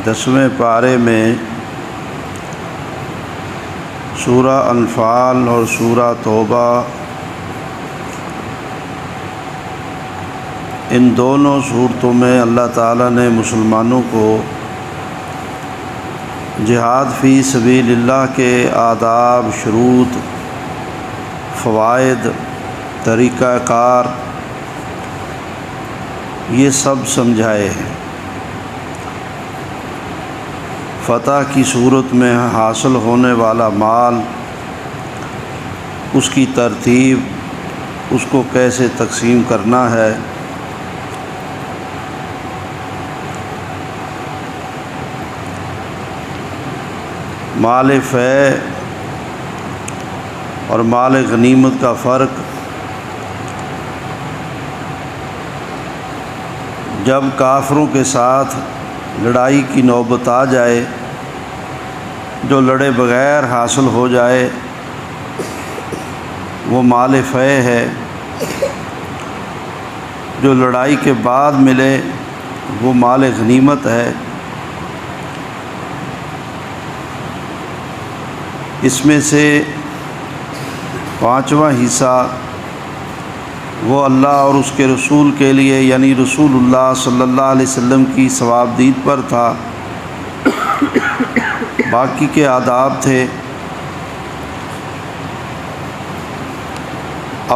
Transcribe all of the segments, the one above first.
10ویں پارے میں سورہ انفال اور سورہ توبہ ان دونوں صورتوں میں اللہ تعالیٰ نے مسلمانوں کو جہاد فی سبیل اللہ کے آداب، شروط، فوائد، طریقہ کار یہ سب سمجھائے ہیں۔ فتح کی صورت میں حاصل ہونے والا مال، اس کی ترتیب، اس کو کیسے تقسیم کرنا ہے، مال فیع اور مال غنیمت کا فرق، جب کافروں کے ساتھ لڑائی کی نوبت آ جائے، جو لڑے بغیر حاصل ہو جائے وہ مال فیع ہے، جو لڑائی کے بعد ملے وہ مال غنیمت ہے۔ اس میں سے 5واں حصہ وہ اللہ اور اس کے رسول کے لیے یعنی رسول اللہ صلی اللہ علیہ وسلم کی ثوابدید پر تھا، باقی کے آداب تھے۔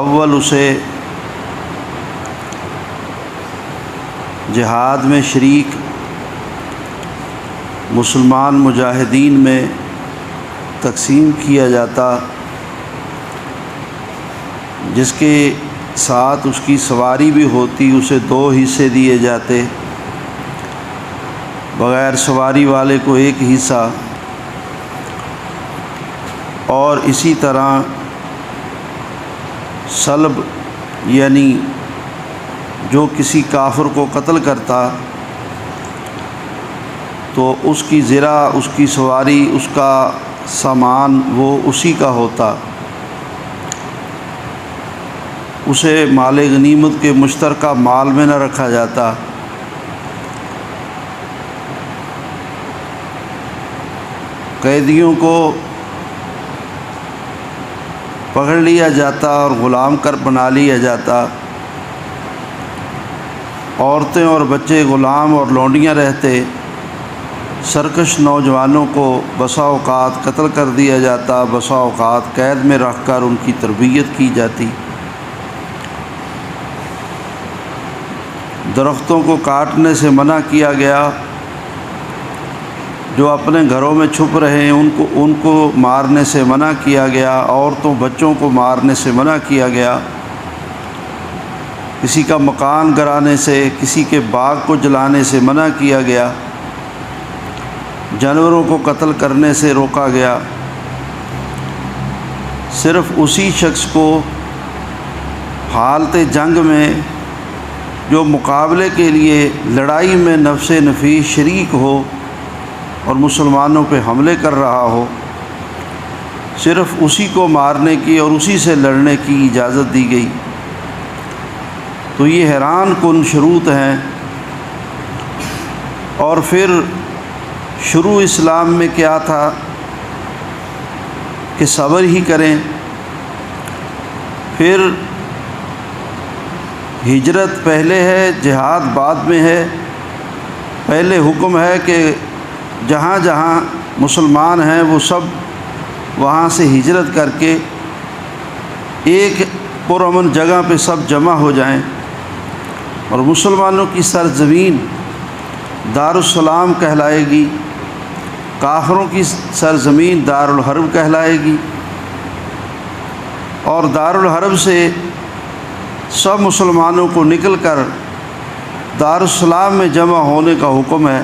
اول اسے جہاد میں شریک مسلمان مجاہدین میں تقسیم کیا جاتا، جس کے ساتھ اس کی سواری بھی ہوتی، اسے 2 حصے دیے جاتے، بغیر سواری والے کو 1 حصہ، اور اسی طرح صلب یعنی جو کسی کافر کو قتل کرتا تو اس کی زرہ، اس کی سواری، اس کا سامان وہ اسی کا ہوتا، اسے مال غنیمت کے مشترکہ مال میں نہ رکھا جاتا۔ قیدیوں کو پکڑ لیا جاتا اور غلام کر بنا لیا جاتا، عورتیں اور بچے غلام اور لونڈیاں رہتے، سرکش نوجوانوں کو بسا اوقات قتل کر دیا جاتا، بسا اوقات قید میں رکھ کر ان کی تربیت کی جاتی۔ درختوں کو کاٹنے سے منع کیا گیا، جو اپنے گھروں میں چھپ رہے ہیں ان کو مارنے سے منع کیا گیا، عورتوں بچوں کو مارنے سے منع کیا گیا، کسی کا مکان گرانے سے، کسی کے باغ کو جلانے سے منع کیا گیا، جانوروں کو قتل کرنے سے روکا گیا۔ صرف اسی شخص کو حالت جنگ میں جو مقابلے کے لیے لڑائی میں نفس نفیس شریک ہو اور مسلمانوں پہ حملے کر رہا ہو، صرف اسی کو مارنے کی اور اسی سے لڑنے کی اجازت دی گئی۔ تو یہ حیران کن شروط ہیں۔ اور پھر شروع اسلام میں کیا تھا کہ صبر ہی کریں، پھر ہجرت پہلے ہے، جہاد بعد میں ہے۔ پہلے حکم ہے کہ جہاں جہاں مسلمان ہیں وہ سب وہاں سے ہجرت کر کے ایک پرامن جگہ پہ سب جمع ہو جائیں، اور مسلمانوں کی سرزمین دارالسلام کہلائے گی، کافروں کی سرزمین دارالحرب کہلائے گی، اور دارالحرب سے سب مسلمانوں کو نکل کر دارالسلام میں جمع ہونے کا حکم ہے۔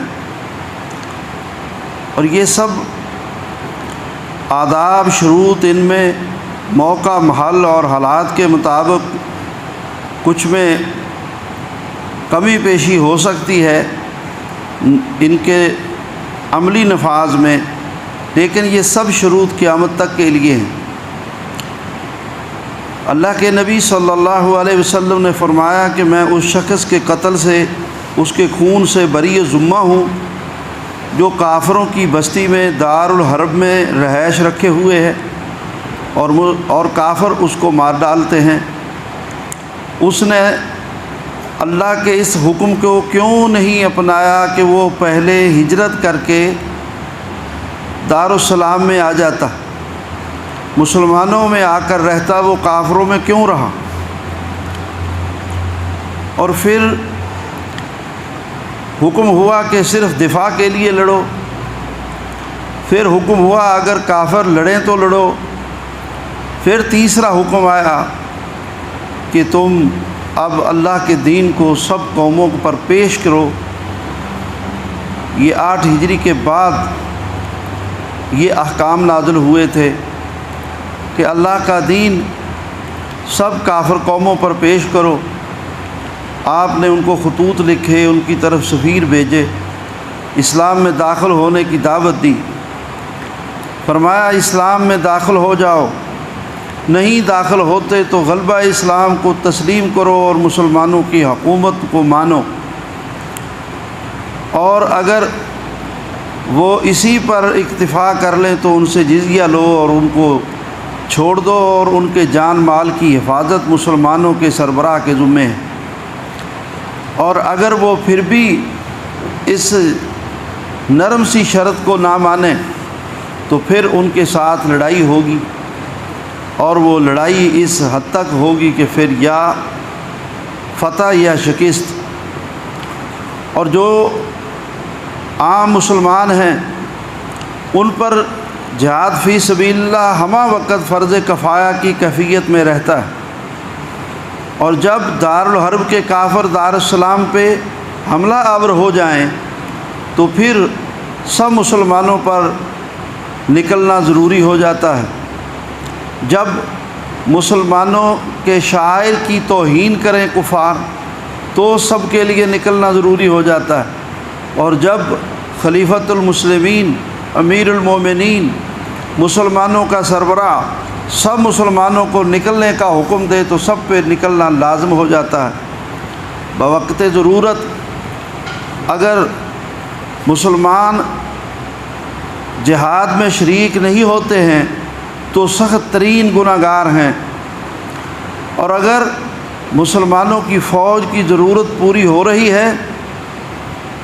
اور یہ سب آداب، شروط، ان میں موقع، محل اور حالات کے مطابق کچھ میں کمی پیشی ہو سکتی ہے ان کے عملی نفاذ میں، لیکن یہ سب شروط قیامت تک کے لیے ہیں۔ اللہ کے نبی صلی اللہ علیہ وسلم نے فرمایا کہ میں اس شخص کے قتل سے، اس کے خون سے بری ذمہ ہوں جو کافروں کی بستی میں دار الحرب میں رہائش رکھے ہوئے ہے اور کافر اس کو مار ڈالتے ہیں، اس نے اللہ کے اس حکم کو کیوں نہیں اپنایا کہ وہ پہلے ہجرت کر کے دارالسلام میں آ جاتا، مسلمانوں میں آ کر رہتا، وہ کافروں میں کیوں رہا؟ اور پھر حکم ہوا کہ صرف دفاع کے لیے لڑو، پھر حکم ہوا اگر کافر لڑیں تو لڑو، پھر تیسرا حکم آیا کہ تم اب اللہ کے دین کو سب قوموں پر پیش کرو۔ یہ 8 ہجری کے بعد یہ احکام نازل ہوئے تھے کہ اللہ کا دین سب کافر قوموں پر پیش کرو۔ آپ نے ان کو خطوط لکھے، ان کی طرف سفیر بھیجے، اسلام میں داخل ہونے کی دعوت دی، فرمایا اسلام میں داخل ہو جاؤ، نہیں داخل ہوتے تو غلبہ اسلام کو تسلیم کرو اور مسلمانوں کی حکومت کو مانو، اور اگر وہ اسی پر اکتفا کر لیں تو ان سے جزیہ لو اور ان کو چھوڑ دو، اور ان کے جان مال کی حفاظت مسلمانوں کے سربراہ کے ذمے ہے، اور اگر وہ پھر بھی اس نرم سی شرط کو نہ مانیں تو پھر ان کے ساتھ لڑائی ہوگی، اور وہ لڑائی اس حد تک ہوگی کہ پھر یا فتح یا شکست۔ اور جو عام مسلمان ہیں ان پر جہاد فی سبیل اللہ ہمہ وقت فرض کفایہ کی کیفیت میں رہتا ہے، اور جب دارالحرب کے کافر دارالسلام پہ حملہ آور ہو جائیں تو پھر سب مسلمانوں پر نکلنا ضروری ہو جاتا ہے۔ جب مسلمانوں کے شاعر کی توہین کریں کفار تو سب کے لیے نکلنا ضروری ہو جاتا ہے، اور جب خلیفۃ المسلمین امیر المومنین مسلمانوں کا سربراہ سب مسلمانوں کو نکلنے کا حکم دے تو سب پہ نکلنا لازم ہو جاتا ہے۔ بوقت ضرورت اگر مسلمان جہاد میں شریک نہیں ہوتے ہیں تو سخت ترین گناہ گار ہیں، اور اگر مسلمانوں کی فوج کی ضرورت پوری ہو رہی ہے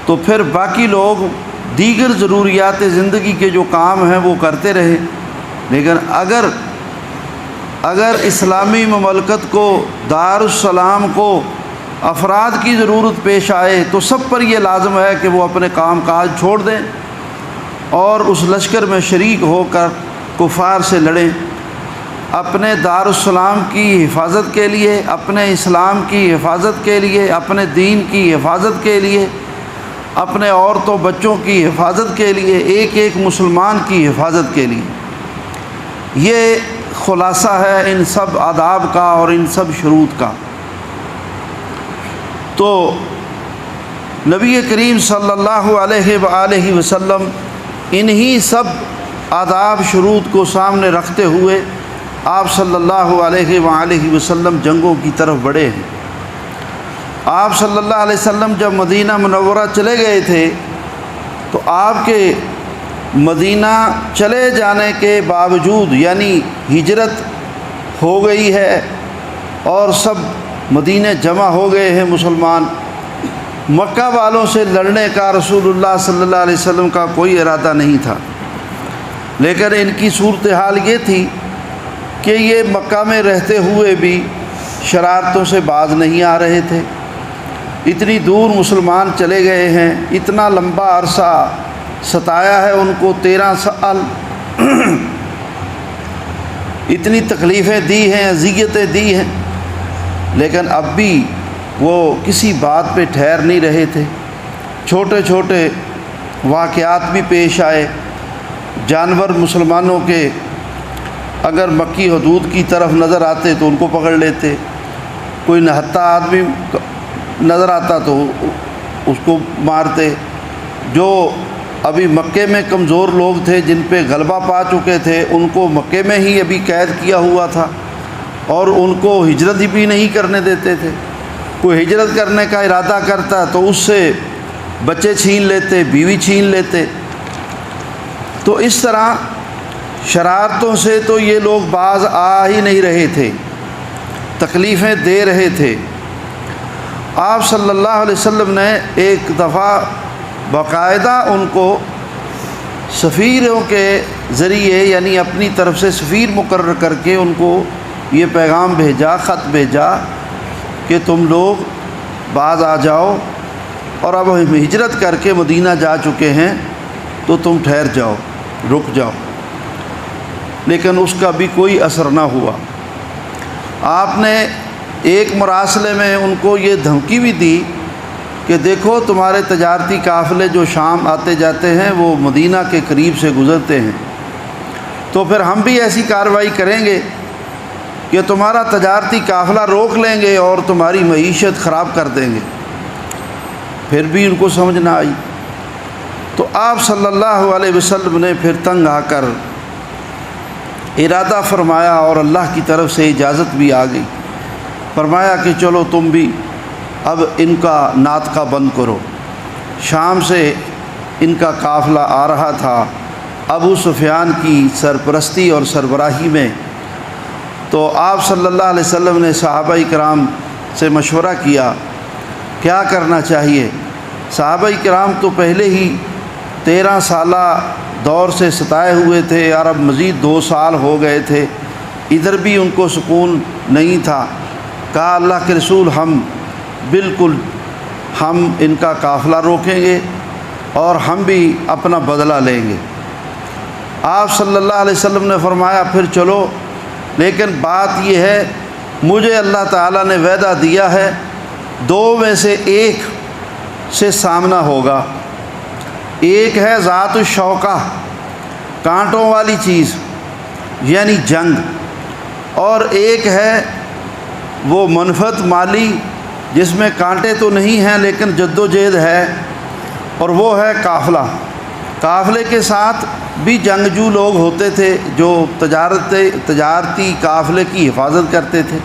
تو پھر باقی لوگ دیگر ضروریات زندگی کے جو کام ہیں وہ کرتے رہے، لیکن اگر اسلامی مملکت کو دارالسلام کو افراد کی ضرورت پیش آئے تو سب پر یہ لازم ہے کہ وہ اپنے کام کاج چھوڑ دیں اور اس لشکر میں شریک ہو کر کفار سے لڑیں، اپنے دارالسلام کی حفاظت کے لیے، اپنے اسلام کی حفاظت کے لیے، اپنے دین کی حفاظت کے لیے، اپنے عورتوں بچوں کی حفاظت کے لیے، ایک ایک مسلمان کی حفاظت کے لیے۔ یہ خلاصہ ہے ان سب آداب کا اور ان سب شروط کا۔ تو نبی کریم صلی اللہ علیہ وآلہ وسلم انہی سب آداب شروط کو سامنے رکھتے ہوئے آپ صلی اللہ علیہ وآلہ وسلم جنگوں کی طرف بڑھے ہیں۔ آپ صلی اللہ علیہ وسلم جب مدینہ منورہ چلے گئے تھے تو آپ کے مدینہ چلے جانے کے باوجود، یعنی ہجرت ہو گئی ہے اور سب مدینہ جمع ہو گئے ہیں مسلمان، مکہ والوں سے لڑنے کا رسول اللہ صلی اللہ علیہ وسلم کا کوئی ارادہ نہیں تھا، لیکن ان کی صورتحال یہ تھی کہ یہ مکہ میں رہتے ہوئے بھی شرارتوں سے باز نہیں آ رہے تھے۔ اتنی دور مسلمان چلے گئے ہیں، اتنا لمبا عرصہ ستایا ہے ان کو، 13 سال اتنی تکلیفیں دی ہیں، اذیتیں دی ہیں، لیکن اب بھی وہ کسی بات پہ ٹھہر نہیں رہے تھے۔ چھوٹے چھوٹے واقعات بھی پیش آئے، جانور مسلمانوں کے اگر مکی حدود کی طرف نظر آتے تو ان کو پکڑ لیتے، کوئی نہتا آدمی نظر آتا تو اس کو مارتے۔ جو ابھی مکے میں کمزور لوگ تھے جن پہ غلبہ پا چکے تھے ان کو مکے میں ہی ابھی قید کیا ہوا تھا اور ان کو ہجرت ہی بھی نہیں کرنے دیتے تھے۔ کوئی ہجرت کرنے کا ارادہ کرتا تو اس سے بچے چھین لیتے، بیوی چھین لیتے، تو اس طرح شرارتوں سے تو یہ لوگ باز آ ہی نہیں رہے تھے، تکلیفیں دے رہے تھے۔ آپ صلی اللہ علیہ وسلم نے ایک دفعہ باقاعدہ ان کو سفیروں کے ذریعے، یعنی اپنی طرف سے سفیر مقرر کر کے ان کو یہ پیغام بھیجا، خط بھیجا کہ تم لوگ باز آ جاؤ، اور اب ہم ہجرت کر کے مدینہ جا چکے ہیں تو تم ٹھہر جاؤ، رک جاؤ۔ لیکن اس کا بھی کوئی اثر نہ ہوا۔ آپ نے ایک مراسلے میں ان کو یہ دھمکی بھی دی کہ دیکھو تمہارے تجارتی قافلے جو شام آتے جاتے ہیں وہ مدینہ کے قریب سے گزرتے ہیں، تو پھر ہم بھی ایسی کارروائی کریں گے کہ تمہارا تجارتی قافلہ روک لیں گے اور تمہاری معیشت خراب کر دیں گے۔ پھر بھی ان کو سمجھ نہ آئی، تو آپ صلی اللہ علیہ وسلم نے پھر تنگ آ کر ارادہ فرمایا، اور اللہ کی طرف سے اجازت بھی آ گئی۔ فرمایا کہ چلو تم بھی اب ان کا ناطقہ بند کرو۔ شام سے ان کا قافلہ آ رہا تھا ابو سفیان کی سرپرستی اور سربراہی میں، تو آپ صلی اللہ علیہ وسلم نے صحابہ کرام سے مشورہ کیا کیا کرنا چاہیے۔ صحابہ کرام تو پہلے ہی 13 سالہ دور سے ستائے ہوئے تھے، اور اب مزید 2 سال ہو گئے تھے، ادھر بھی ان کو سکون نہیں تھا۔ کہا اللہ کے رسول ہم ان کا قافلہ روکیں گے اور ہم بھی اپنا بدلہ لیں گے۔ آپ صلی اللہ علیہ وسلم نے فرمایا پھر چلو، لیکن بات یہ ہے مجھے اللہ تعالیٰ نے وعدہ دیا ہے 2 میں سے ایک سے سامنا ہوگا۔ ایک ہے ذات الشوکہ، کانٹوں والی چیز یعنی جنگ، اور ایک ہے وہ منفعت مالی جس میں کانٹے تو نہیں ہیں لیکن جد و جہد ہے، اور وہ ہے قافلہ۔ قافلے کے ساتھ بھی جنگجو لوگ ہوتے تھے جو تجارتی قافلے کی حفاظت کرتے تھے،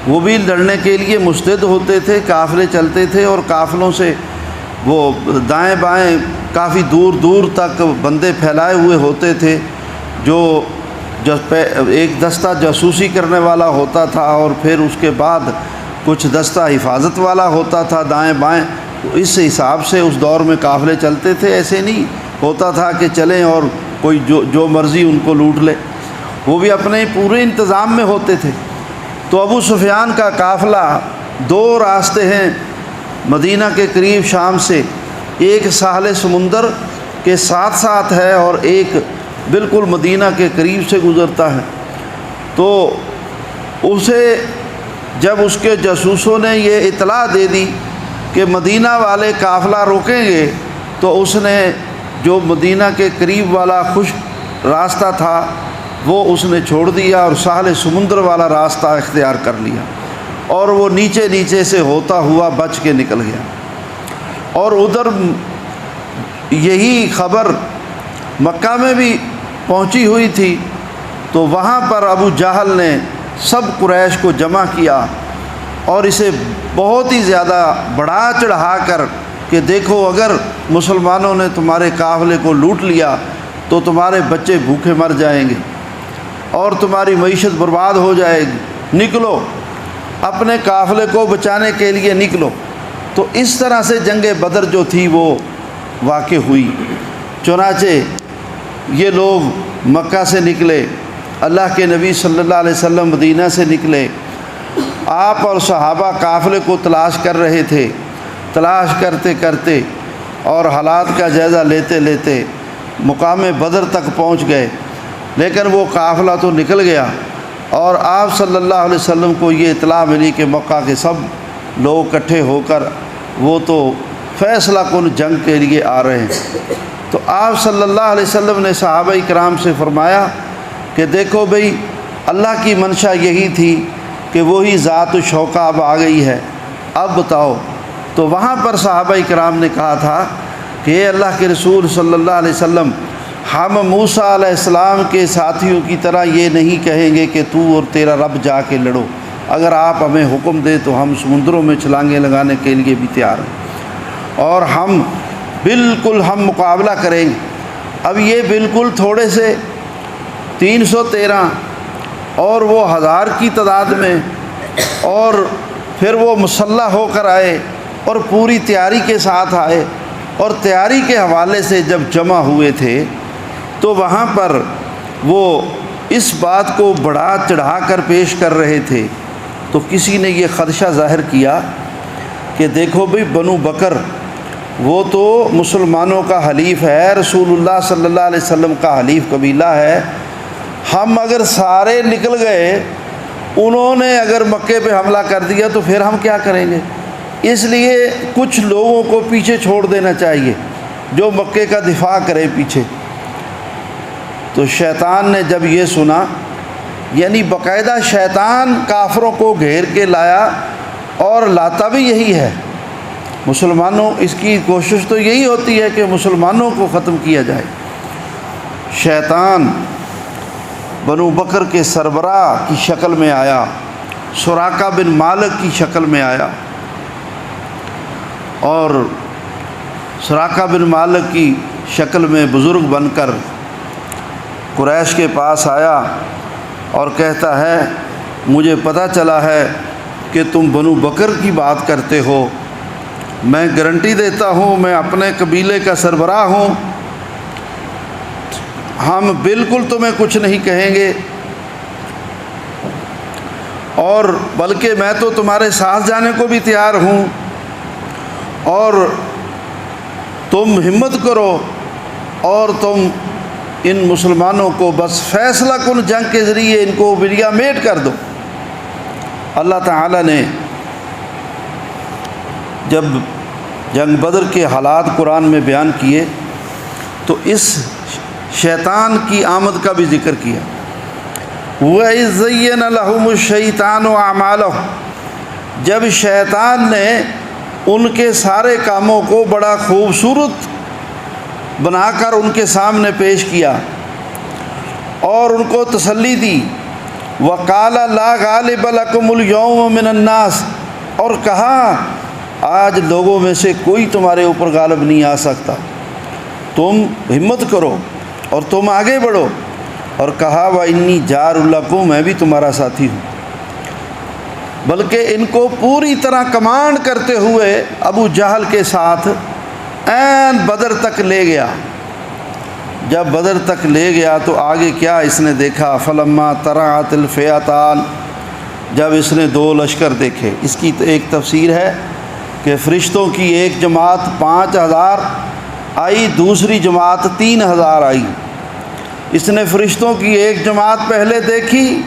وہ بھی لڑنے کے لیے مستعد ہوتے تھے۔ قافلے چلتے تھے اور قافلوں سے وہ دائیں بائیں کافی دور دور تک بندے پھیلائے ہوئے ہوتے تھے، جو ایک دستہ جاسوسی کرنے والا ہوتا تھا، اور پھر اس کے بعد کچھ دستہ حفاظت والا ہوتا تھا دائیں بائیں۔ تو اس حساب سے اس دور میں قافلے چلتے تھے، ایسے نہیں ہوتا تھا کہ چلیں اور کوئی جو مرضی ان کو لوٹ لے، وہ بھی اپنے پورے انتظام میں ہوتے تھے۔ تو ابو سفیان کا قافلہ 2 راستے ہیں مدینہ کے قریب شام سے، ایک ساحل سمندر کے ساتھ ساتھ ہے اور ایک بالکل مدینہ کے قریب سے گزرتا ہے۔ تو اسے جب اس کے جاسوسوں نے یہ اطلاع دے دی کہ مدینہ والے قافلہ روکیں گے، تو اس نے جو مدینہ کے قریب والا خشک راستہ تھا وہ اس نے چھوڑ دیا اور ساحل سمندر والا راستہ اختیار کر لیا، اور وہ نیچے نیچے سے ہوتا ہوا بچ کے نکل گیا۔ اور ادھر یہی خبر مکہ میں بھی پہنچی ہوئی تھی، تو وہاں پر ابو جہل نے سب قریش کو جمع کیا اور اسے بہت ہی زیادہ بڑھا چڑھا کر کہ دیکھو اگر مسلمانوں نے تمہارے قافلے کو لوٹ لیا تو تمہارے بچے بھوکے مر جائیں گے اور تمہاری معیشت برباد ہو جائے گی، نکلو اپنے قافلے کو بچانے کے لیے نکلو۔ تو اس طرح سے جنگ بدر جو تھی وہ واقع ہوئی۔ چنانچہ یہ لوگ مکہ سے نکلے، اللہ کے نبی صلی اللہ علیہ وسلم مدینہ سے نکلے، آپ اور صحابہ قافلے کو تلاش کر رہے تھے۔ تلاش کرتے کرتے اور حالات کا جائزہ لیتے لیتے مقام بدر تک پہنچ گئے، لیکن وہ قافلہ تو نکل گیا، اور آپ صلی اللہ علیہ وسلم کو یہ اطلاع ملی کہ مکہ کے سب لوگ اکٹھے ہو کر وہ تو فیصلہ کن جنگ کے لیے آ رہے ہیں۔ تو آپ صلی اللہ علیہ وسلم نے صحابہ کرام سے فرمایا کہ دیکھو بھئی، اللہ کی منشا یہی تھی کہ وہی ذات الشوکہ اب آ گئی ہے، اب بتاؤ۔ تو وہاں پر صحابہ کرام نے کہا تھا کہ اے اللہ کے رسول صلی اللہ علیہ وسلم، ہم موسیٰ علیہ السلام کے ساتھیوں کی طرح یہ نہیں کہیں گے کہ تو اور تیرا رب جا کے لڑو، اگر آپ ہمیں حکم دیں تو ہم سمندروں میں چھلانگیں لگانے کے لیے بھی تیار ہیں، اور ہم بالکل مقابلہ کریں گے، اب یہ بالکل تھوڑے سے 313 اور وہ 1000 کی تعداد میں، اور پھر وہ مسلح ہو کر آئے اور پوری تیاری کے ساتھ آئے، اور تیاری کے حوالے سے جب جمع ہوئے تھے تو وہاں پر وہ اس بات کو بڑھا چڑھا کر پیش کر رہے تھے، تو کسی نے یہ خدشہ ظاہر کیا کہ دیکھو بھئی بنو بکر وہ تو مسلمانوں کا حلیف ہے، رسول اللہ صلی اللہ علیہ وسلم کا حلیف قبیلہ ہے، ہم اگر سارے نکل گئے، انہوں نے اگر مکے پہ حملہ کر دیا تو پھر ہم کیا کریں گے؟ اس لیے کچھ لوگوں کو پیچھے چھوڑ دینا چاہیے جو مکے کا دفاع کرے پیچھے۔ تو شیطان نے جب یہ سنا، یعنی باقاعدہ شیطان کافروں کو گھیر کے لایا، اور لاتا بھی یہی ہے، مسلمانوں، اس کی کوشش تو یہی ہوتی ہے کہ مسلمانوں کو ختم کیا جائے۔ شیطان بنو بکر کے سربراہ کی شکل میں آیا، سراقہ بن مالک کی شکل میں آیا، اور سراقہ بن مالک کی شکل میں بزرگ بن کر قریش کے پاس آیا اور کہتا ہے مجھے پتہ چلا ہے کہ تم بنو بکر کی بات کرتے ہو، میں گارنٹی دیتا ہوں، میں اپنے قبیلے کا سربراہ ہوں، ہم بالکل تمہیں کچھ نہیں کہیں گے، اور بلکہ میں تو تمہارے ساتھ جانے کو بھی تیار ہوں، اور تم ہمت کرو اور تم ان مسلمانوں کو بس فیصلہ کن جنگ کے ذریعے ان کو ولیا میٹ کر دو۔ اللہ تعالیٰ نے جب جنگ بدر کے حالات قرآن میں بیان کیے تو اس شیطان کی آمد کا بھی ذکر کیا۔ وَإِذْ زَيَّنَ لَهُمُ الشَّيْطَانُ أَعْمَالَهُمْ، جب شیطان نے ان کے سارے کاموں کو بڑا خوبصورت بنا کر ان کے سامنے پیش کیا اور ان کو تسلی دی، وَقَالَ لَا غَالِبَ لَكُمُ الْيَوْمَ مِنَ النَّاسِ، اور کہا آج لوگوں میں سے کوئی تمہارے اوپر غالب نہیں آ سکتا، تم ہمت کرو اور تم آگے بڑھو، اور کہا وَإِنِّي جَارٌ لَكُمْ، میں بھی تمہارا ساتھی ہوں۔ بلکہ ان کو پوری طرح کمانڈ کرتے ہوئے ابو جہل کے ساتھ عین بدر تک لے گیا۔ جب بدر تک لے گیا تو آگے کیا اس نے دیکھا، فلما تراعت الفئتان، جب اس نے 2 لشکر دیکھے۔ اس کی ایک تفسیر ہے کہ فرشتوں کی ایک جماعت 5000 آئی، دوسری جماعت 3000 آئی۔ اس نے فرشتوں کی ایک جماعت پہلے دیکھی،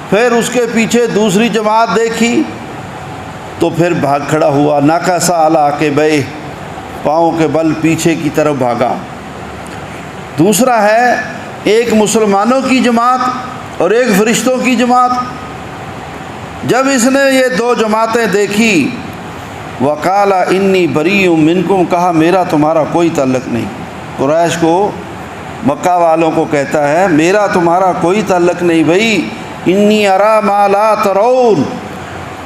پھر اس کے پیچھے دوسری جماعت دیکھی، تو پھر بھاگ کھڑا ہوا، ناکسا علی عقبیہ، پاؤں کے بل پیچھے کی طرف بھاگا۔ دوسرا ہے ایک مسلمانوں کی جماعت اور ایک فرشتوں کی جماعت۔ جب اس نے یہ 2 جماعتیں دیکھی، وقال انی بریء منکم، کہا میرا تمہارا کوئی تعلق نہیں۔ قریش کو، مکہ والوں کو کہتا ہے میرا تمہارا کوئی تعلق نہیں بھائی، انی ارا ما لا ترون،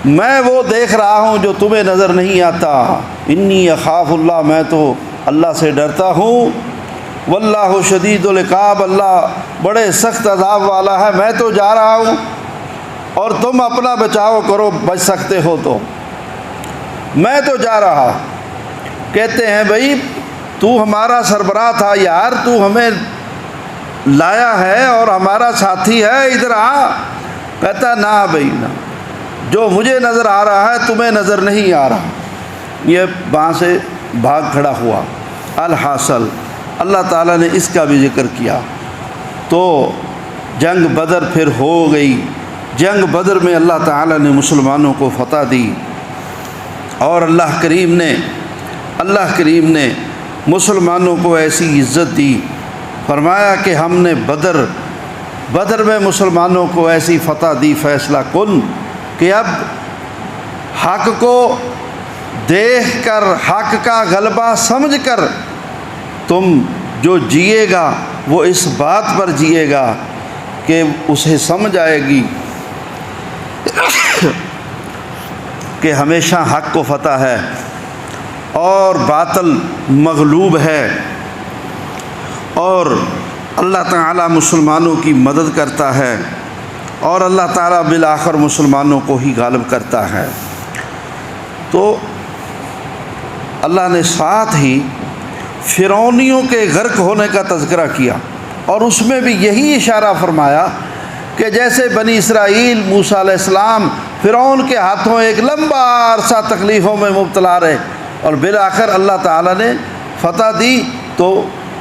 میں وہ دیکھ رہا ہوں جو تمہیں نظر نہیں آتا، انی اخاف اللہ، میں تو اللہ سے ڈرتا ہوں، واللہ شدید العقاب، اللہ بڑے سخت عذاب والا ہے، میں تو جا رہا ہوں اور تم اپنا بچاؤ کرو، بچ سکتے ہو تو، میں تو جا رہا۔ کہتے ہیں بھائی تو ہمارا سربراہ تھا یار، تو ہمیں لایا ہے اور ہمارا ساتھی ہے، ادھر آ۔ کہتا نہ بھائی نہ، جو مجھے نظر آ رہا ہے تمہیں نظر نہیں آ رہا۔ یہ وہاں سے بھاگ کھڑا ہوا۔ الحاصل اللہ تعالیٰ نے اس کا بھی ذکر کیا۔ تو جنگ بدر پھر ہو گئی۔ جنگ بدر میں اللہ تعالیٰ نے مسلمانوں کو فتح دی، اور اللہ کریم نے مسلمانوں کو ایسی عزت دی، فرمایا کہ ہم نے بدر میں مسلمانوں کو ایسی فتح دی فیصلہ کن کہ اب حق کو دیکھ کر، حق کا غلبہ سمجھ کر تم جو جیے گا وہ اس بات پر جیے گا کہ اسے سمجھ آئے گی کہ ہمیشہ حق کو فتح ہے اور باطل مغلوب ہے، اور اللہ تعالیٰ مسلمانوں کی مدد کرتا ہے اور اللہ تعالیٰ بالآخر مسلمانوں کو ہی غالب کرتا ہے۔ تو اللہ نے ساتھ ہی فرعونیوں کے غرق ہونے کا تذکرہ کیا، اور اس میں بھی یہی اشارہ فرمایا کہ جیسے بنی اسرائیل موسیٰ علیہ السلام فرعون کے ہاتھوں ایک لمبا عرصہ تکلیفوں میں مبتلا رہے اور بالآخر اللہ تعالیٰ نے فتح دی، تو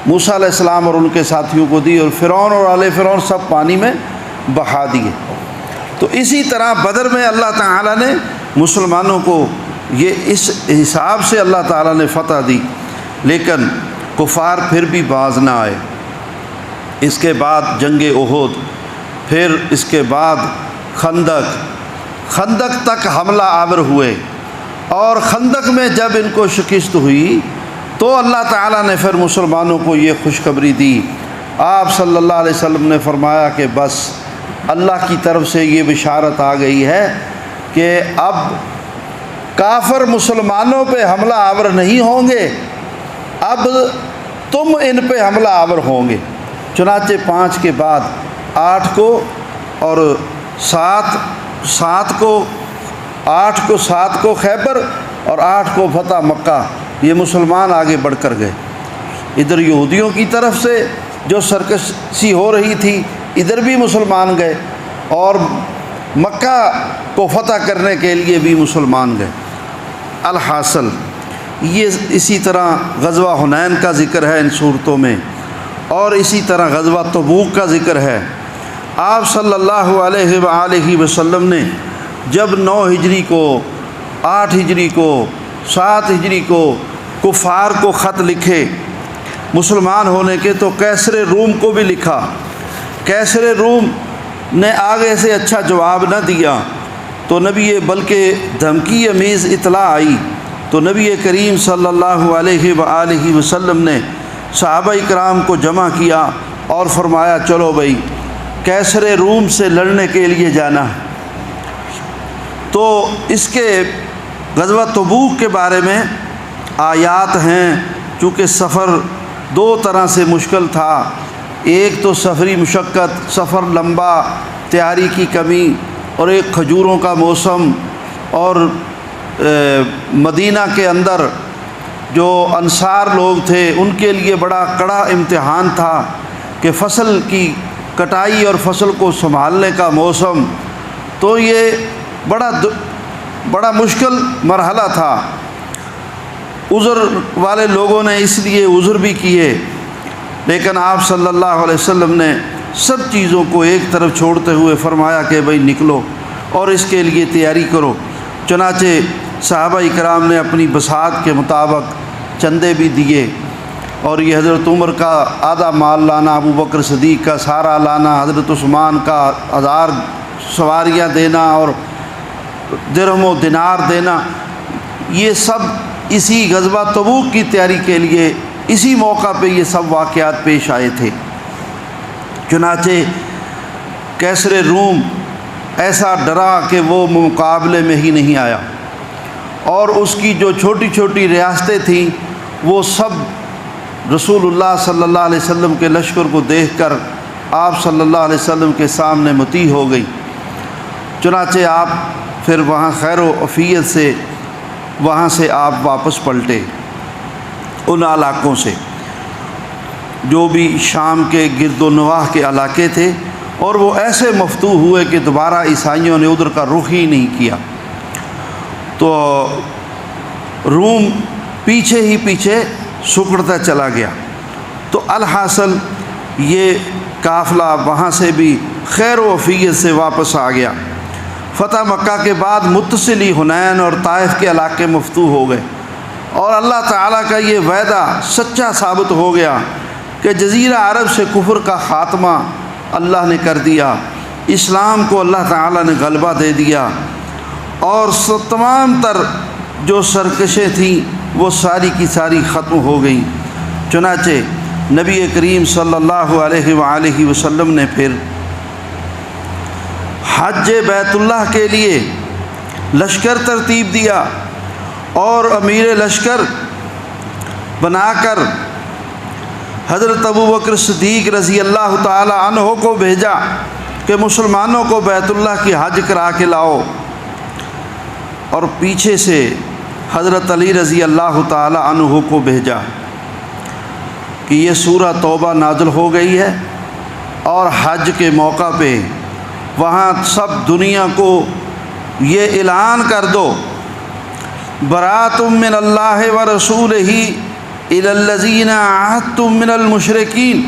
موسیٰ علیہ السلام اور ان کے ساتھیوں کو دی، اور فرعون اور آل فرعون سب پانی میں بہا دیے۔ تو اسی طرح بدر میں اللہ تعالیٰ نے مسلمانوں کو یہ اس حساب سے اللہ تعالیٰ نے فتح دی، لیکن کفار پھر بھی باز نہ آئے۔ اس کے بعد جنگ احد، پھر اس کے بعد خندق تک حملہ آور ہوئے، اور خندق میں جب ان کو شکست ہوئی تو اللہ تعالیٰ نے پھر مسلمانوں کو یہ خوشخبری دی۔ آپ صلی اللہ علیہ وسلم نے فرمایا کہ بس اللہ کی طرف سے یہ بشارت آ گئی ہے کہ اب کافر مسلمانوں پہ حملہ آور نہیں ہوں گے، اب تم ان پہ حملہ آور ہوں گے۔ چنانچہ 5 کے بعد 8 کو اور 7 کو خیبر اور 8 کو فتح مکہ، یہ مسلمان آگے بڑھ کر گئے۔ ادھر یہودیوں کی طرف سے جو سرکشی ہو رہی تھی ادھر بھی مسلمان گئے، اور مکہ کو فتح کرنے کے لیے بھی مسلمان گئے۔ الحاصل یہ اسی طرح غزوہ حنین کا ذکر ہے ان صورتوں میں، اور اسی طرح غزوہ تبوک کا ذکر ہے۔ آپ صلی اللہ علیہ وآلہ وسلم نے جب 9 ہجری کو، 8 ہجری کو، 7 ہجری کو کفار کو خط لکھے مسلمان ہونے کے، تو قیصر روم کو بھی لکھا۔ قیصر روم نے آگے سے اچھا جواب نہ دیا، تو بلکہ دھمکی امیز اطلاع آئی، تو نبی کریم صلی اللہ علیہ وآلہ وسلم نے صحابہ کرام کو جمع کیا اور فرمایا چلو بھائی قیصر روم سے لڑنے کے لیے جانا ہے۔ تو اس کے غزوہ تبوک کے بارے میں آیات ہیں، چونکہ سفر 2 طرح سے مشکل تھا، ایک تو سفری مشقت، سفر لمبا، تیاری کی کمی، اور ایک کھجوروں کا موسم، اور مدینہ کے اندر جو انصار لوگ تھے ان کے لیے بڑا کڑا امتحان تھا کہ فصل کی کٹائی اور فصل کو سنبھالنے کا موسم، تو یہ بڑا مشکل مرحلہ تھا۔ عذر والے لوگوں نے اس لیے عذر بھی کیے، لیکن آپ صلی اللہ علیہ وسلم نے سب چیزوں کو ایک طرف چھوڑتے ہوئے فرمایا کہ بھئی نکلو اور اس کے لیے تیاری کرو۔ چنانچہ صحابہ کرام نے اپنی بساط کے مطابق چندے بھی دیے، اور یہ حضرت عمر کا آدھا مال لانا، ابو بکر صدیق کا سارا لانا، حضرت عثمان کا 1000 سواریاں دینا اور درہم و دینار دینا، یہ سب اسی غزوہ تبوک کی تیاری کے لیے اسی موقع پہ یہ سب واقعات پیش آئے تھے۔ چنانچہ قیصر روم ایسا ڈرا کہ وہ مقابلے میں ہی نہیں آیا، اور اس کی جو چھوٹی چھوٹی ریاستیں تھیں وہ سب رسول اللہ صلی اللہ علیہ وسلم کے لشکر کو دیکھ کر آپ صلی اللہ علیہ وسلم کے سامنے مطیع ہو گئی۔ چنانچہ آپ پھر وہاں خیر و عافیت سے وہاں سے آپ واپس پلٹے ان علاقوں سے جو بھی شام کے گرد و نواح کے علاقے تھے، اور وہ ایسے مفتوح ہوئے کہ دوبارہ عیسائیوں نے ادھر کا رخ ہی نہیں کیا۔ تو روم پیچھے ہی پیچھے سکڑتا چلا گیا۔ تو الحاصل یہ قافلہ وہاں سے بھی خیر و عافیت سے واپس آ گیا۔ فتح مکہ کے بعد متصلی حنین اور طائف کے علاقے مفتوح ہو گئے، اور اللہ تعالیٰ کا یہ وعدہ سچا ثابت ہو گیا کہ جزیرہ عرب سے کفر کا خاتمہ اللہ نے کر دیا، اسلام کو اللہ تعالیٰ نے غلبہ دے دیا، اور تمام تر جو سرکشیں تھیں وہ ساری کی ساری ختم ہو گئیں۔ چنانچہ نبی کریم صلی اللہ علیہ وآلہ وسلم نے پھر حج بیت اللہ کے لیے لشکر ترتیب دیا، اور امیر لشکر بنا کر حضرت ابو بکر صدیق رضی اللہ تعالی عنہ کو بھیجا کہ مسلمانوں کو بیت اللہ کی حج کرا کے لاؤ، اور پیچھے سے حضرت علی رضی اللہ تعالی عنہ کو بھیجا کہ یہ سورہ توبہ نازل ہو گئی ہے، اور حج کے موقع پہ وہاں سب دنیا کو یہ اعلان کر دو، برات من اللہ ورسولہ الی الذین عاہدتم من المشرکین۔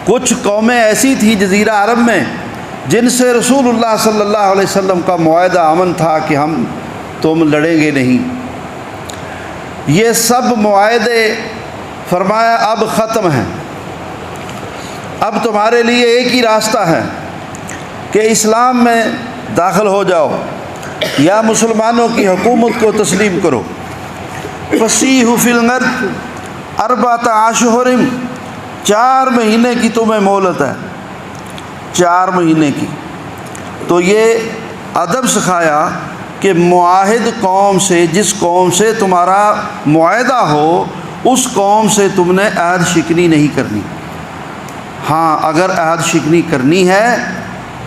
کچھ قومیں ایسی تھیں جزیرہ عرب میں جن سے رسول اللہ صلی اللہ علیہ وسلم کا معاہدہ امن تھا کہ ہم تم لڑیں گے نہیں، یہ سب معاہدے فرمایا اب ختم ہیں، اب تمہارے لیے ایک ہی راستہ ہے کہ اسلام میں داخل ہو جاؤ یا مسلمانوں کی حکومت کو تسلیم کرو۔ فسیحوا فی الارض اربعۃ اشہر، 4 مہینے کی تمہیں مہلت ہے، 4 مہینے کی۔ تو یہ ادب سکھایا کہ معاہد قوم سے، جس قوم سے تمہارا معاہدہ ہو اس قوم سے تم نے عہد شکنی نہیں کرنی۔ ہاں اگر عہد شکنی کرنی ہے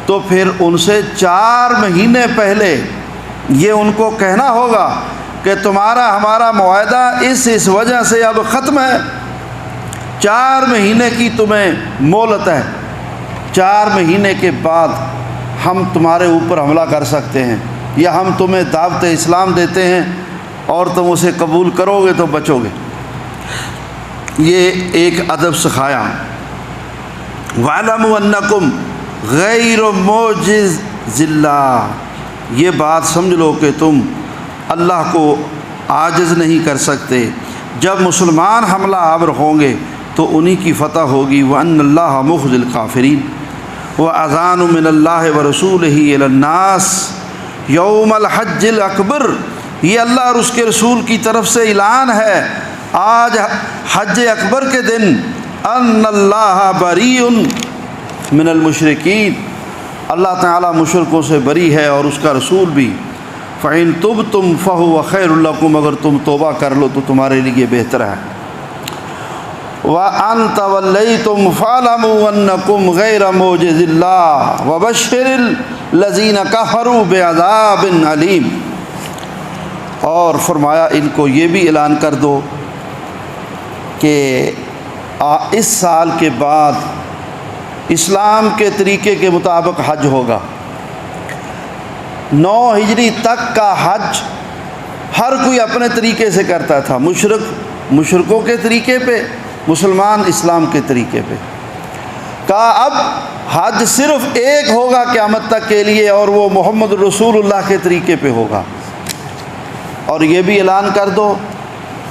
تو پھر ان سے 4 مہینے پہلے یہ ان کو کہنا ہوگا کہ تمہارا ہمارا معاہدہ اس وجہ سے اب ختم ہے، 4 مہینے کی تمہیں مہلت ہے، 4 مہینے کے بعد ہم تمہارے اوپر حملہ کر سکتے ہیں، یا ہم تمہیں دعوت اسلام دیتے ہیں اور تم اسے قبول کرو گے تو بچو گے۔ یہ ایک ادب سکھایا۔ وَاعْلَمُوا أَنَّكُمْ غَيْرُ مُعْجِزِ اللَّهِ، یہ بات سمجھ لو کہ تم اللہ کو عاجز نہیں کر سکتے۔ جب مسلمان حملہ آور ہوں گے تو انہی کی فتح ہوگی۔ وَأَنَّ اللَّهَ مُخْزِي الْكَافِرِينَ وَأَذَانٌ مِّنَ اللَّهِ وَرَسُولِهِ إِلَى النَّاسِ یوم الحج الاکبر، یہ اللہ اور اس کے رسول کی طرف سے اعلان ہے آج حج اکبر کے دن، ان اللہ بریء من المشرکین، اللہ تعالیٰ مشرکوں سے بری ہے اور اس کا رسول بھی۔ فَإِن تُبْتُمْ فَهُوَ خَيْرٌ لَكُمْ، اگر تم توبہ کر لو تو تمہارے لیے بہتر ہے۔ وَأَن تَوَلَّيْتُمْ فَاعْلَمُوا أَنَّكُمْ غَيْرَ مُعْجِزِ اللَّهِ وَبَشِّرِ الَّذِينَ كَفَرُوا بِعَذَابٍ عَلِيمٍ، اور فرمایا ان کو یہ بھی اعلان کر دو کہ اس سال کے بعد اسلام کے طریقے کے مطابق حج ہوگا۔ 9 ہجری تک کا حج ہر کوئی اپنے طریقے سے کرتا تھا، مشرکوں کے طریقے پہ، مسلمان اسلام کے طریقے پہ۔ کہا اب حج صرف ایک ہوگا قیامت تک کے لیے، اور وہ محمد رسول اللہ کے طریقے پہ ہوگا۔ اور یہ بھی اعلان کر دو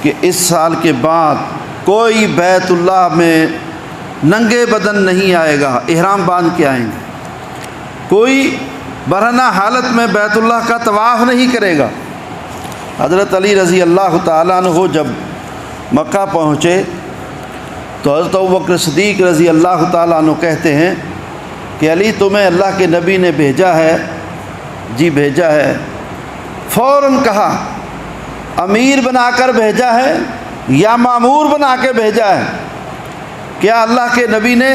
کہ اس سال کے بعد کوئی بیت اللہ میں ننگے بدن نہیں آئے گا، احرام باندھ کے آئیں گے، کوئی برہنہ حالت میں بیت اللہ کا طواف نہیں کرے گا۔ حضرت علی رضی اللہ تعالیٰ عنہ جب مکہ پہنچے تو حضرت ابوبکر صدیق رضی اللہ تعالیٰ عنہ کہتے ہیں کہ علی تمہیں اللہ کے نبی نے بھیجا ہے؟ جی بھیجا ہے۔ فوراً کہا امیر بنا کر بھیجا ہے یا مامور بنا کے بھیجا ہے؟ کیا اللہ کے نبی نے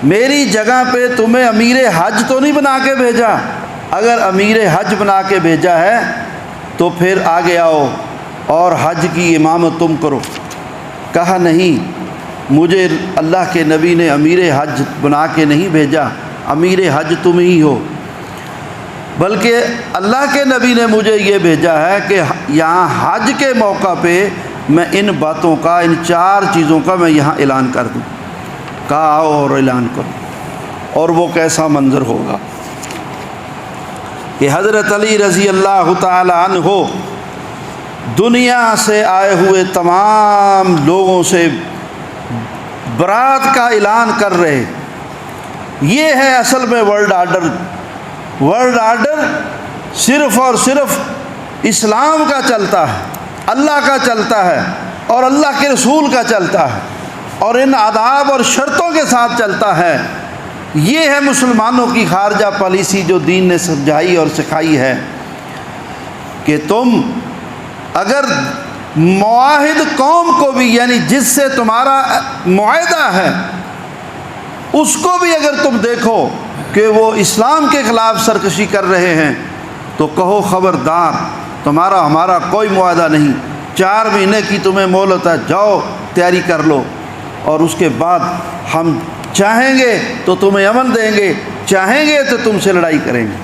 میری جگہ پہ تمہیں امیر حج تو نہیں بنا کے بھیجا؟ اگر امیر حج بنا کے بھیجا ہے تو پھر آگے آؤ اور حج کی امامت تم کرو۔ کہا نہیں، مجھے اللہ کے نبی نے امیر حج بنا کے نہیں بھیجا، امیر حج تم ہی ہو، بلکہ اللہ کے نبی نے مجھے یہ بھیجا ہے کہ یہاں حج کے موقع پہ میں ان باتوں کا، ان 4 چیزوں کا میں یہاں اعلان کر دوں۔ کہا آؤ اور اعلان کرو۔ اور وہ کیسا منظر ہوگا کہ حضرت علی رضی اللہ تعالی عنہ دنیا سے آئے ہوئے تمام لوگوں سے برات کا اعلان کر رہے۔ یہ ہے اصل میں ورلڈ آرڈر۔ ورلڈ آرڈر صرف اور صرف اسلام کا چلتا ہے، اللہ کا چلتا ہے اور اللہ کے رسول کا چلتا ہے، اور ان آداب اور شرطوں کے ساتھ چلتا ہے۔ یہ ہے مسلمانوں کی خارجہ پالیسی جو دین نے سمجھائی اور سکھائی ہے کہ تم اگر معاہد قوم کو بھی، یعنی جس سے تمہارا معاہدہ ہے، اس کو بھی اگر تم دیکھو کہ وہ اسلام کے خلاف سرکشی کر رہے ہیں تو کہو خبردار، تمہارا ہمارا کوئی معاہدہ نہیں، 4 مہینے کی تمہیں مہلت ہے، جاؤ تیاری کر لو، اور اس کے بعد ہم چاہیں گے تو تمہیں امن دیں گے، چاہیں گے تو تم سے لڑائی کریں گے،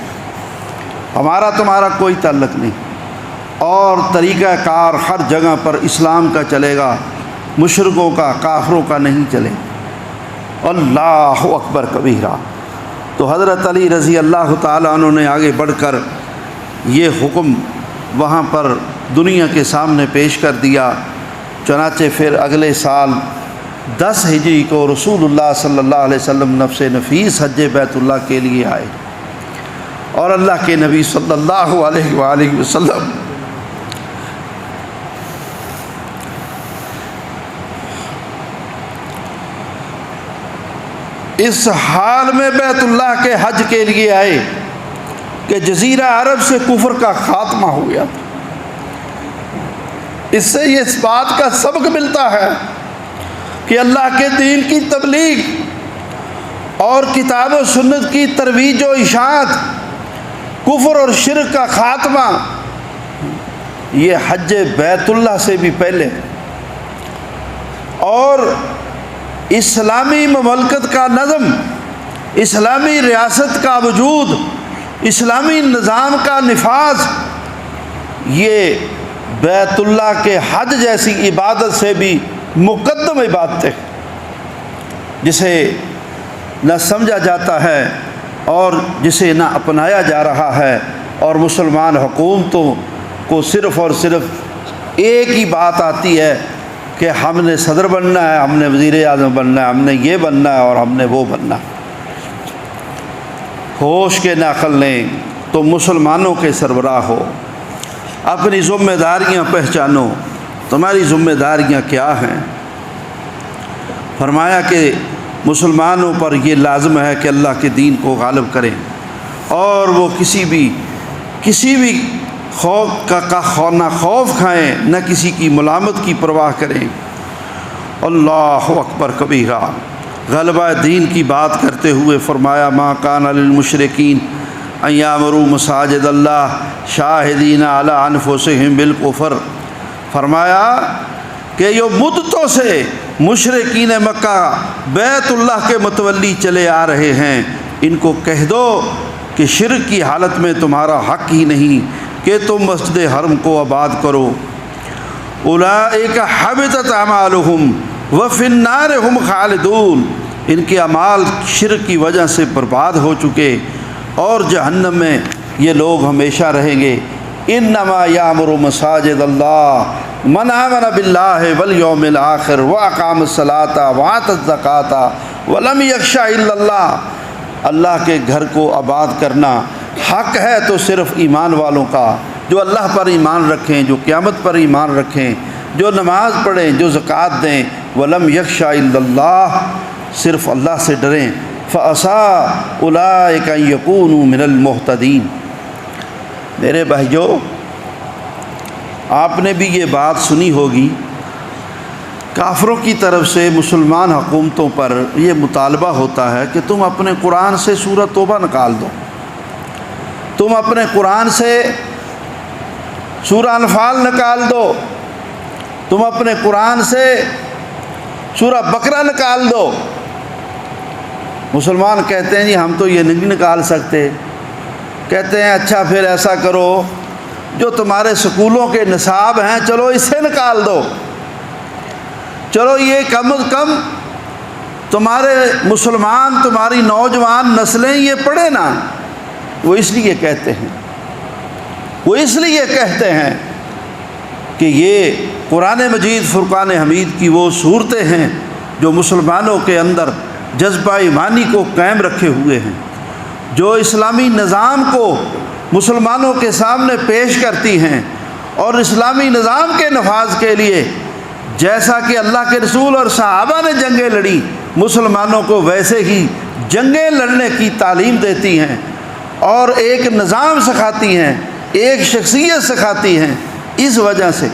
ہمارا تمہارا کوئی تعلق نہیں۔ اور طریقہ کار ہر جگہ پر اسلام کا چلے گا، مشرکوں کا، کافروں کا نہیں چلے۔ اللہ اکبر کبیرہ۔ تو حضرت علی رضی اللہ تعالیٰ عنہ نے آگے بڑھ کر یہ حکم وہاں پر دنیا کے سامنے پیش کر دیا۔ چنانچہ پھر اگلے سال 10 ہجری کو رسول اللہ صلی اللہ علیہ وسلم نفس نفیس حج بیت اللہ کے لیے آئے، اور اللہ کے نبی صلی اللہ علیہ وآلہ وسلم اس حال میں بیت اللہ کے حج کے لیے آئے کہ جزیرہ عرب سے کفر کا خاتمہ ہو گیا۔ اس سے یہ اس بات کا سبق ملتا ہے کہ اللہ کے دین کی تبلیغ اور کتاب و سنت کی ترویج و اشاعت، کفر اور شرک کا خاتمہ، یہ حج بیت اللہ سے بھی پہلے، اور اسلامی مملکت کا نظم، اسلامی ریاست کا وجود، اسلامی نظام کا نفاذ، یہ بیت اللہ کے حج جیسی عبادت سے بھی مقدم عبادت ہے، جسے نہ سمجھا جاتا ہے اور جسے نہ اپنایا جا رہا ہے، اور مسلمان حکومتوں کو صرف اور صرف ایک ہی بات آتی ہے کہ ہم نے صدر بننا ہے، ہم نے وزیر اعظم بننا ہے، ہم نے یہ بننا ہے اور ہم نے وہ بننا ہے۔ ہوش کے ناقل لیں تو مسلمانوں کے سربراہ ہو، اپنی ذمہ داریاں پہچانو، تمہاری ذمہ داریاں کیا ہیں۔ فرمایا کہ مسلمانوں پر یہ لازم ہے کہ اللہ کے دین کو غالب کریں، اور وہ کسی بھی خوف کا نہ خوف کھائیں، نہ کسی کی ملامت کی پرواہ کریں۔ اللہ اکبر کبیرہ۔ غلبہ دین کی بات کرتے ہوئے فرمایا ما کان للمشرکین ان یعمروا مساجد اللہ شاہدین علی انفسہم بالکفر۔ فرمایا کہ یہ مدتوں سے مشرکین مکہ بیت اللہ کے متولی چلے آ رہے ہیں، ان کو کہہ دو کہ شرک کی حالت میں تمہارا حق ہی نہیں کہ تم مسجد حرم کو آباد کرو۔ اولئک حبطت اعمالہم وفی النار ہم خالدون۔ ان کے اعمال شرک کی وجہ سے برباد ہو چکے اور جہنم میں یہ لوگ ہمیشہ رہیں گے۔ انما یعمر مساجد اللہ من آمن باللہ والیوم الآخر واقام الصلاۃ وآتى الزکاۃ ولم یخش الا اللہ۔ اللہ کے گھر کو آباد کرنا حق ہے تو صرف ایمان والوں کا، جو اللہ پر ایمان رکھیں، جو قیامت پر ایمان رکھیں، جو نماز پڑھیں، جو زکوٰۃ دیں۔ ولم یخش الا اللہ، صرف اللہ سے ڈریں۔ فعسیٰ اولئک ان یکونوا من المہتدین۔ میرے بھائیو، آپ نے بھی یہ بات سنی ہوگی، کافروں کی طرف سے مسلمان حکومتوں پر یہ مطالبہ ہوتا ہے کہ تم اپنے قرآن سے سورۃ توبہ نکال دو، تم اپنے قرآن سے سورہ انفال نکال دو، تم اپنے قرآن سے سورہ بقرہ نکال دو۔ مسلمان کہتے ہیں جی ہم تو یہ نہیں نکال سکتے۔ کہتے ہیں اچھا پھر ایسا کرو، جو تمہارے سکولوں کے نصاب ہیں چلو اسے نکال دو، چلو یہ کم از کم تمہارے مسلمان، تمہاری نوجوان نسلیں یہ پڑھیں نا۔ وہ اس لیے کہتے ہیں کہ یہ قرآن مجید فرقان حمید کی وہ صورتیں ہیں جو مسلمانوں کے اندر جذبہ ایمانی کو قائم رکھے ہوئے ہیں، جو اسلامی نظام کو مسلمانوں کے سامنے پیش کرتی ہیں، اور اسلامی نظام کے نفاذ کے لیے جیسا کہ اللہ کے رسول اور صحابہ نے جنگیں لڑی، مسلمانوں کو ویسے ہی جنگیں لڑنے کی تعلیم دیتی ہیں، اور ایک نظام سکھاتی ہیں، ایک شخصیت سکھاتی ہیں۔ اس وجہ سے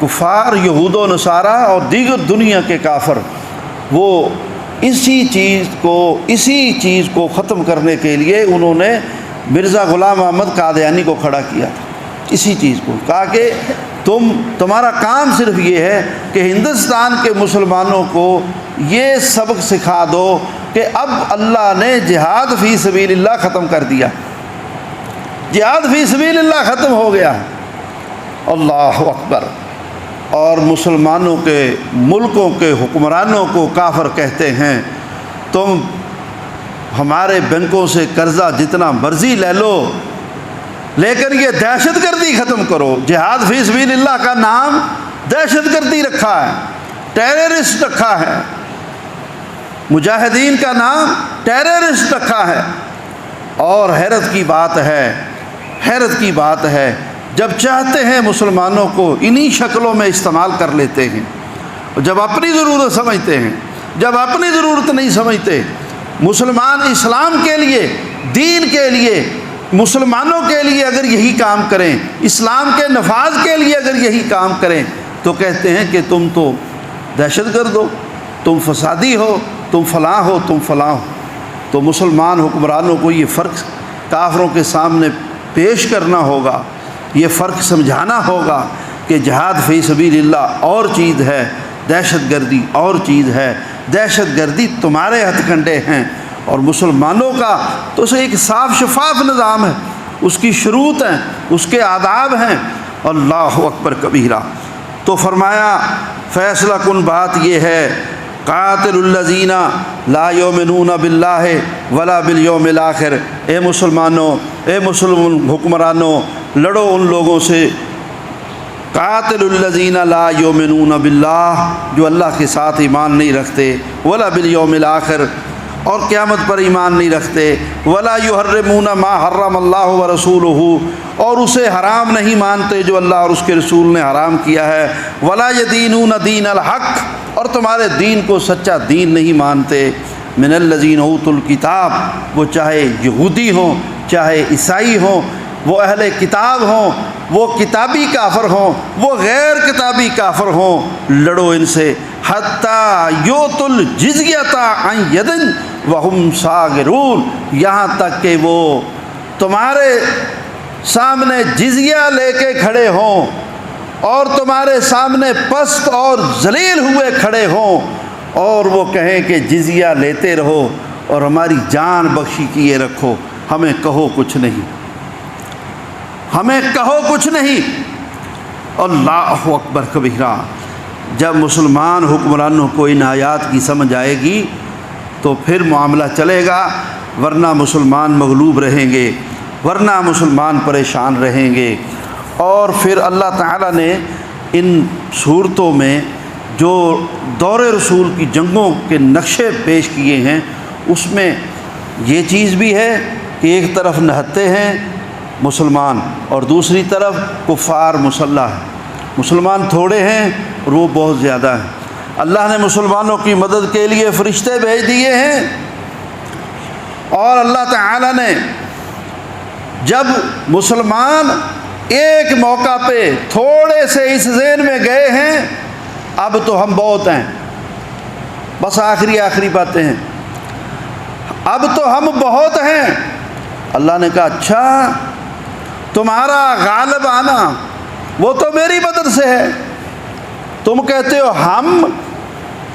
کفار یہود و نصارہ اور دیگر دنیا کے کافر وہ اسی چیز کو ختم کرنے کے لیے انہوں نے مرزا غلام احمد قادیانی کو کھڑا کیا تھا۔ اسی چیز کو کہا کہ تمہارا کام صرف یہ ہے کہ ہندوستان کے مسلمانوں کو یہ سبق سکھا دو کہ اب اللہ نے جہاد فی سبیل اللہ ختم کر دیا، جہاد فی سبیل اللہ ختم ہو گیا۔ اللہ اکبر۔ اور مسلمانوں کے ملکوں کے حکمرانوں کو کافر کہتے ہیں تم ہمارے بینکوں سے قرضہ جتنا مرضی لے لو لیکن یہ دہشت گردی ختم کرو۔ جہاد فی سبیل اللہ کا نام دہشت گردی رکھا ہے، ٹیررسٹ رکھا ہے، مجاہدین کا نام ٹیررسٹ رکھا ہے۔ اور حیرت کی بات ہے جب چاہتے ہیں مسلمانوں کو انہی شکلوں میں استعمال کر لیتے ہیں، اور جب اپنی ضرورت سمجھتے ہیں، جب اپنی ضرورت نہیں سمجھتے، مسلمان اسلام کے لیے، دین کے لیے، مسلمانوں کے لیے اگر یہی کام کریں، اسلام کے نفاذ کے لیے اگر یہی کام کریں تو کہتے ہیں کہ تم تو دہشت گرد ہو، تم فسادی ہو، تم فلاں ہو، تم فلاں ہو۔ تو مسلمان حکمرانوں کو یہ فرق کافروں کے سامنے پیش کرنا ہوگا، یہ فرق سمجھانا ہوگا کہ جہاد فی سبیل اللہ اور چیز ہے، دہشت گردی اور چیز ہے۔ دہشت گردی تمہارے ہتھ کنڈے ہیں اور مسلمانوں کا تو اسے ایک صاف شفاف نظام ہے، اس کی شروط ہیں، اس کے آداب ہیں۔ اللہ اکبر کبیرہ۔ تو فرمایا فیصلہ کن بات یہ ہے، قاتل الذین لا یؤمنون باللہ ولا بالیوم الآخر۔ اے مسلمانوں، اے مسلم حکمرانوں، لڑو ان لوگوں سے، قاتل الذین لا یؤمنون باللہ، جو اللہ کے ساتھ ایمان نہیں رکھتے، ولا بالیوم الآخر، اور قیامت پر ایمان نہیں رکھتے، ولا یحرمون ما حرم اللہ ورسولہ، اور اسے حرام نہیں مانتے جو اللہ اور اس کے رسول نے حرام کیا ہے، ولا یدینون دین الحق، اور تمہارے دین کو سچا دین نہیں مانتے، من الذین اوتوا الکتاب، وہ چاہے یہودی ہوں، چاہے عیسائی ہوں، وہ اہل کتاب ہوں، وہ کتابی کافر ہوں، وہ غیر کتابی کافر ہوں، لڑو ان سے، حتیٰ یؤتوا الجزیۃ عن ید وہم صاغرون، یہاں تک کہ وہ تمہارے سامنے جزیہ لے کے کھڑے ہوں اور تمہارے سامنے پست اور ذلیل ہوئے کھڑے ہوں، اور وہ کہیں کہ جزیہ لیتے رہو اور ہماری جان بخشی کیے رکھو، ہمیں کہو کچھ نہیں، ہمیں کہو کچھ نہیں۔ اللہ اکبر کبیرہ۔ جب مسلمان حکمرانوں کو ان آیات کی سمجھ آئے گی تو پھر معاملہ چلے گا، ورنہ مسلمان مغلوب رہیں گے، ورنہ مسلمان پریشان رہیں گے۔ اور پھر اللہ تعالیٰ نے ان صورتوں میں جو دور رسول کی جنگوں کے نقشے پیش کیے ہیں، اس میں یہ چیز بھی ہے کہ ایک طرف نہتے ہیں مسلمان اور دوسری طرف کفار مسلح ہیں، مسلمان تھوڑے ہیں اور وہ بہت زیادہ ہیں۔ اللہ نے مسلمانوں کی مدد کے لیے فرشتے بھیج دیے ہیں، اور اللہ تعالیٰ نے جب مسلمان ایک موقع پہ تھوڑے سے اس ذہن میں گئے ہیں اب تو ہم بہت ہیں، بس آخری باتیں ہیں، اب تو ہم بہت ہیں، اللہ نے کہا اچھا تمہارا غالب آنا وہ تو میری مدد سے ہے، تم کہتے ہو ہم،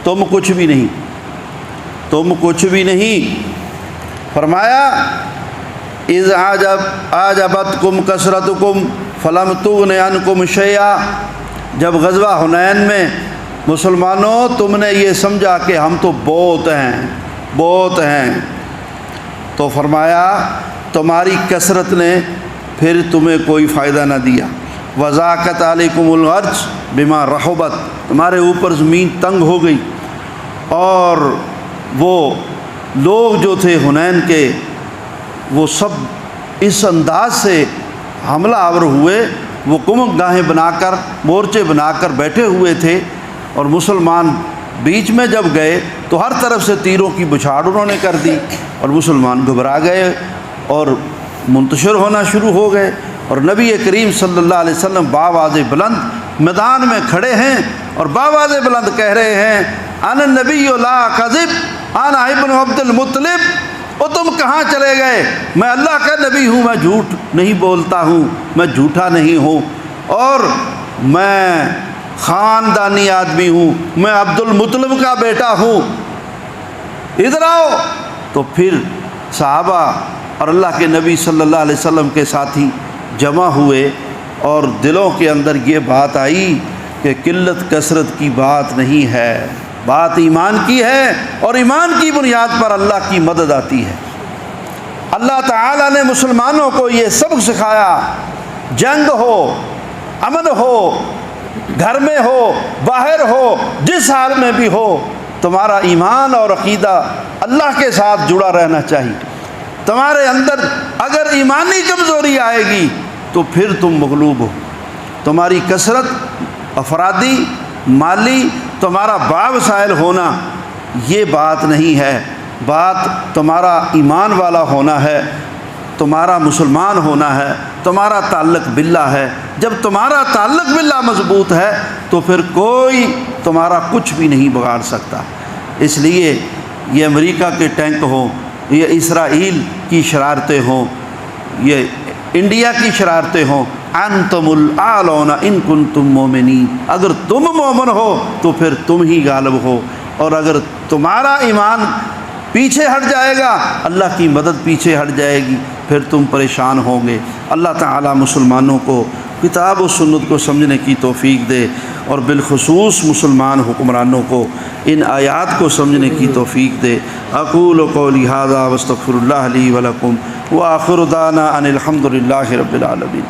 تم کچھ بھی نہیں، تم کچھ بھی نہیں۔ فرمایا اذ اعجبتکم کثرتکم فلم تغن عنکم شیئا، جب غزوہ حنین میں مسلمانوں تم نے یہ سمجھا کہ ہم تو بہت ہیں، تو فرمایا تمہاری کثرت نے پھر تمہیں کوئی فائدہ نہ دیا، وضاقت علیکم الارض بما رحبت، تمہارے اوپر زمین تنگ ہو گئی، اور وہ لوگ جو تھے حنین کے وہ سب اس انداز سے حملہ آور ہوئے، وہ کمک گاہیں بنا کر مورچے بنا کر بیٹھے ہوئے تھے، اور مسلمان بیچ میں جب گئے تو ہر طرف سے تیروں کی بچھاڑ انہوں نے کر دی، اور مسلمان گھبرا گئے اور منتشر ہونا شروع ہو گئے، اور نبی کریم صلی اللہ علیہ وسلم بآواز بلند میدان میں کھڑے ہیں اور باواز بلند کہہ رہے ہیں انا النبی لا کذب انا ابن عبد المطلب، تم کہاں چلے گئے؟ میں اللہ کا نبی ہوں، میں جھوٹ نہیں بولتا ہوں، میں جھوٹا نہیں ہوں، اور میں خاندانی آدمی ہوں، میں عبد المطلب کا بیٹا ہوں، ادھر آؤ۔ تو پھر صحابہ اور اللہ کے نبی صلی اللہ علیہ وسلم کے ساتھی جمع ہوئے اور دلوں کے اندر یہ بات آئی کہ قلت کثرت کی بات نہیں ہے، بات ایمان کی ہے، اور ایمان کی بنیاد پر اللہ کی مدد آتی ہے۔ اللہ تعالیٰ نے مسلمانوں کو یہ سبق سکھایا، جنگ ہو، امن ہو، گھر میں ہو، باہر ہو، جس حال میں بھی ہو، تمہارا ایمان اور عقیدہ اللہ کے ساتھ جڑا رہنا چاہیے۔ تمہارے اندر اگر ایمانی کمزوری آئے گی تو پھر تم مغلوب ہو۔ تمہاری کثرت افرادی، مالی، تمہارا باوسائل ہونا یہ بات نہیں ہے، بات تمہارا ایمان والا ہونا ہے، تمہارا مسلمان ہونا ہے، تمہارا تعلق باللہ ہے۔ جب تمہارا تعلق باللہ مضبوط ہے تو پھر کوئی تمہارا کچھ بھی نہیں بگاڑ سکتا۔ اس لیے یہ امریکہ کے ٹینک ہوں، یہ اسرائیل کی شرارتیں ہوں، یہ انڈیا کی شرارتیں ہوں، انتم الاعلون ان کنتم مومنین، اگر تم مومن ہو تو پھر تم ہی غالب ہو، اور اگر تمہارا ایمان پیچھے ہٹ جائے گا، اللہ کی مدد پیچھے ہٹ جائے گی، پھر تم پریشان ہوں گے۔ اللہ تعالیٰ مسلمانوں کو کتاب و سنت کو سمجھنے کی توفیق دے، اور بالخصوص مسلمان حکمرانوں کو ان آیات کو سمجھنے کی توفیق دے۔ اقول قولی ھذا واستغفر اللہ لی ولکم وآخر دعوانا ان الحمد للہ رب العالمین۔